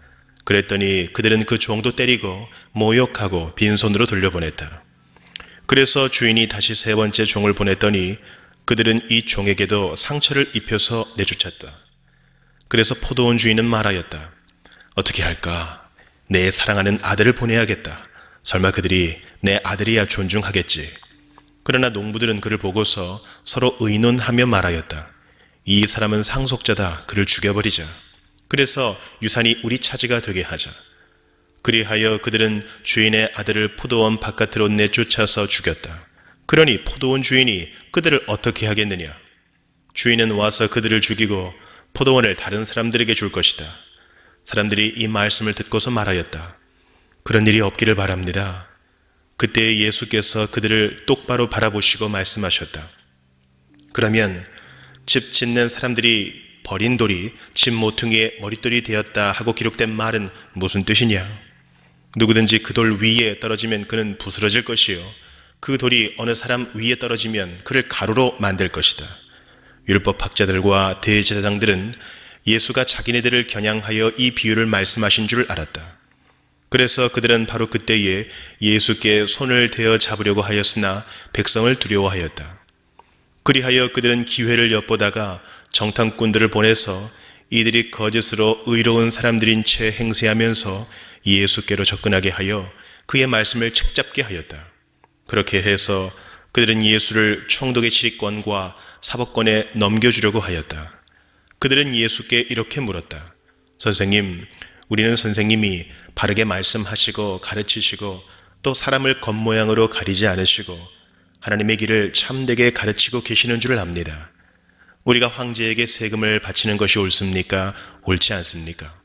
그랬더니 그들은 그 종도 때리고 모욕하고 빈손으로 돌려보냈다. 그래서 주인이 다시 세 번째 종을 보냈더니 그들은 이 종에게도 상처를 입혀서 내쫓았다. 그래서 포도원 주인은 말하였다. 어떻게 할까? 내 사랑하는 아들을 보내야겠다. 설마 그들이 내 아들이야 존중하겠지. 그러나 농부들은 그를 보고서 서로 의논하며 말하였다. 이 사람은 상속자다. 그를 죽여버리자. 그래서 유산이 우리 차지가 되게 하자. 그리하여 그들은 주인의 아들을 포도원 바깥으로 내쫓아서 죽였다. 그러니 포도원 주인이 그들을 어떻게 하겠느냐? 주인은 와서 그들을 죽이고 포도원을 다른 사람들에게 줄 것이다. 사람들이 이 말씀을 듣고서 말하였다. 그런 일이 없기를 바랍니다. 그때 예수께서 그들을 똑바로 바라보시고 말씀하셨다. 그러면 집 짓는 사람들이 버린 돌이 집 모퉁이의 머릿돌이 되었다 하고 기록된 말은 무슨 뜻이냐? 누구든지 그 돌 위에 떨어지면 그는 부스러질 것이요 그 돌이 어느 사람 위에 떨어지면 그를 가루로 만들 것이다. 율법학자들과 대제사장들은 예수가 자기네들을 겨냥하여 이 비유를 말씀하신 줄 알았다. 그래서 그들은 바로 그때에 예수께 손을 대어 잡으려고 하였으나 백성을 두려워하였다. 그리하여 그들은 기회를 엿보다가 정탐꾼들을 보내서 이들이 거짓으로 의로운 사람들인 채 행세하면서 예수께로 접근하게 하여 그의 말씀을 책잡게 하였다. 그렇게 해서 그들은 예수를 총독의 지휘권과 사법권에 넘겨주려고 하였다. 그들은 예수께 이렇게 물었다. 선생님, 우리는 선생님이 바르게 말씀하시고 가르치시고 또 사람을 겉모양으로 가리지 않으시고 하나님의 길을 참되게 가르치고 계시는 줄 압니다. 우리가 황제에게 세금을 바치는 것이 옳습니까? 옳지 않습니까?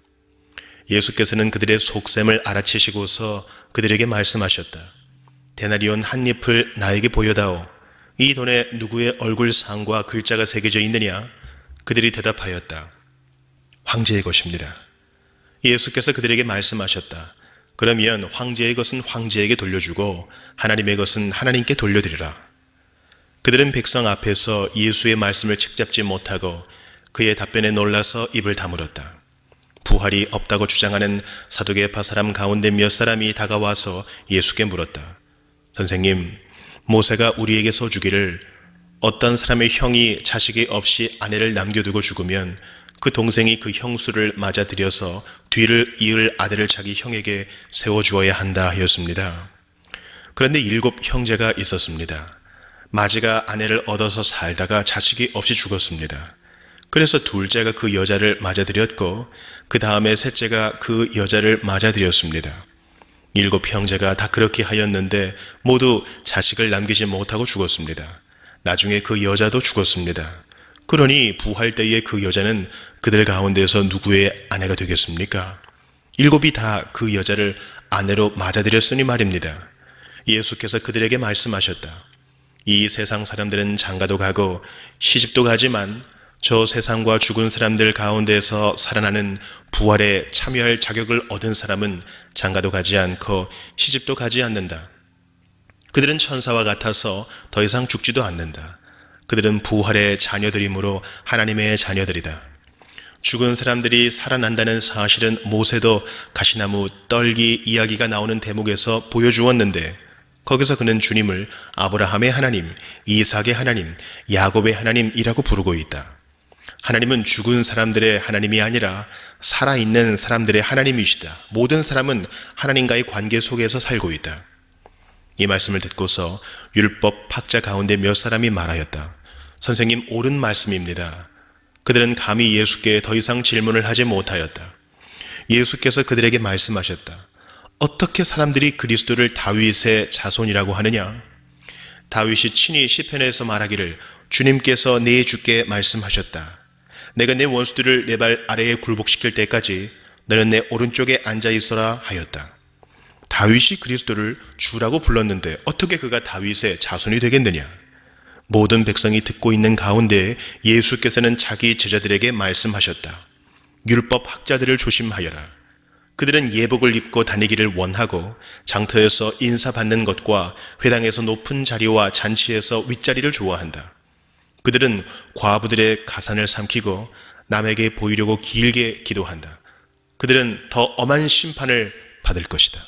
예수께서는 그들의 속셈을 알아채시고서 그들에게 말씀하셨다. 데나리온 한 잎을 나에게 보여다오. 이 돈에 누구의 얼굴상과 글자가 새겨져 있느냐? 그들이 대답하였다. 황제의 것입니다. 예수께서 그들에게 말씀하셨다. 그러면 황제의 것은 황제에게 돌려주고 하나님의 것은 하나님께 돌려드리라. 그들은 백성 앞에서 예수의 말씀을 책잡지 못하고 그의 답변에 놀라서 입을 다물었다. 부활이 없다고 주장하는 사두개파 사람 가운데 몇 사람이 다가와서 예수께 물었다. 선생님, 모세가 우리에게서 주기를 어떤 사람의 형이 자식이 없이 아내를 남겨두고 죽으면 그 동생이 그 형수를 맞아들여서 뒤를 이을 아들을 자기 형에게 세워주어야 한다 하였습니다. 그런데 7 형제가 있었습니다. 마지가 아내를 얻어서 살다가 자식이 없이 죽었습니다. 그래서 둘째가 그 여자를 맞아들였고 그 다음에 셋째가 그 여자를 맞아들였습니다. 7 형제가 다 그렇게 하였는데 모두 자식을 남기지 못하고 죽었습니다. 나중에 그 여자도 죽었습니다. 그러니 부활 때에 그 여자는 그들 가운데서 누구의 아내가 되겠습니까? 7이 다 그 여자를 아내로 맞아들였으니 말입니다. 예수께서 그들에게 말씀하셨다. 이 세상 사람들은 장가도 가고 시집도 가지만 저 세상과 죽은 사람들 가운데서 살아나는 부활에 참여할 자격을 얻은 사람은 장가도 가지 않고 시집도 가지 않는다. 그들은 천사와 같아서 더 이상 죽지도 않는다. 그들은 부활의 자녀들이므로 하나님의 자녀들이다. 죽은 사람들이 살아난다는 사실은 모세도 가시나무 떨기 이야기가 나오는 대목에서 보여주었는데 거기서 그는 주님을 아브라함의 하나님, 이삭의 하나님, 야곱의 하나님이라고 부르고 있다. 하나님은 죽은 사람들의 하나님이 아니라 살아있는 사람들의 하나님이시다. 모든 사람은 하나님과의 관계 속에서 살고 있다. 이 말씀을 듣고서 율법 학자 가운데 몇 사람이 말하였다. 선생님, 옳은 말씀입니다. 그들은 감히 예수께 더 이상 질문을 하지 못하였다. 예수께서 그들에게 말씀하셨다. 어떻게 사람들이 그리스도를 다윗의 자손이라고 하느냐? 다윗이 친히 시편에서 말하기를 주님께서 내 주께 말씀하셨다. 내가 내 원수들을 내 발 아래에 굴복시킬 때까지 너는 내 오른쪽에 앉아있어라 하였다. 다윗이 그리스도를 주라고 불렀는데 어떻게 그가 다윗의 자손이 되겠느냐? 모든 백성이 듣고 있는 가운데 예수께서는 자기 제자들에게 말씀하셨다. 율법 학자들을 조심하여라. 그들은 예복을 입고 다니기를 원하고 장터에서 인사받는 것과 회당에서 높은 자리와 잔치에서 윗자리를 좋아한다. 그들은 과부들의 가산을 삼키고 남에게 보이려고 길게 기도한다. 그들은 더 엄한 심판을 받을 것이다.